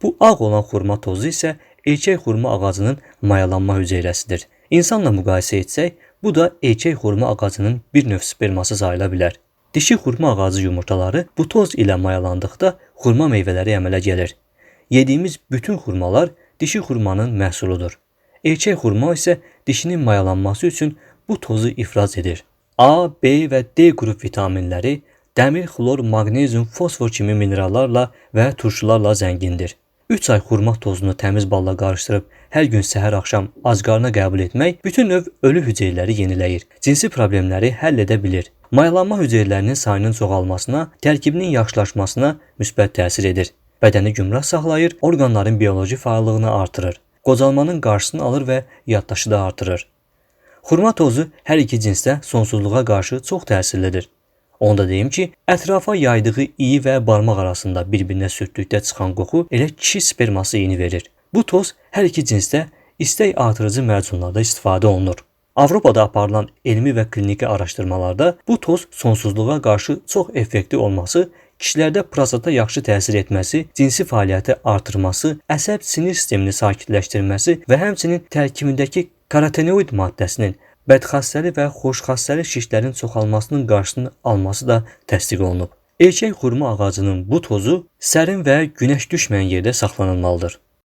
Bu ağ olan xurma tozu isə erkək xurma ağacının mayalanma hüceyrəsidir. İnsanla müqayisə etsək, bu da erkək xurma ağacının bir növ sperması sayıla bilər. Dişi xurma ağacı yumurtaları bu toz ilə mayalandıqda xurma meyvələri əmələ gəlir. Yediyimiz bütün xurmalar dişi xurmanın məhsuludur. Erkək xurma isə dişinin mayalanması üçün bu tozu ifraz edir. A, B və D qrup vitaminləri dəmir, xlor, maqnezium, fosfor kimi minerallarla və turşularla zəngindir. 3 ay xurma tozunu təmiz balla qarışdırıb hər gün səhər-axşam ac qarına qəbul etmək bütün növ ölü hüceyrələri yeniləyir, cinsi problemləri həll edə bilir. Mayalanma hüceyrələrinin sayının çoxalmasına, tərkibinin yaxşılaşmasına müsbət təsir edir. Bədəni gümrah saxlayır, orqanların bioloji fəallığını artırır. Qocalmanın qarşısını alır və yaddaşı da artırır. Xurma tozu hər iki cinsdə sonsuzluğa qarşı çox təsirlidir. Onu da deyim ki, ətrafa yaydığı iyi və barmaq arasında bir-birinə sürtdükdə çıxan qoxu elə kişi sperması iyi verir. Bu toz hər iki cinsdə istək artırıcı mərcunlarda istifadə olunur. Avropada aparılan elmi və kliniki araşdırmalarda bu toz sonsuzluğa qarşı çox effektiv olması, kişilərdə prostata yaxşı təsir etməsi, cinsi fəaliyyəti artırması, əsəb sinir sistemini sakitləşdirməsi və həmçinin tərkibindəki karotenoid maddəsinin bədxassəli və xoşxassəli şişlərin çoxalmasının qarşısını alması da təsdiq olunub. Erkək xurma ağacının bu tozu sərin və günəş düşməyən yerdə saxlanılmalıdır.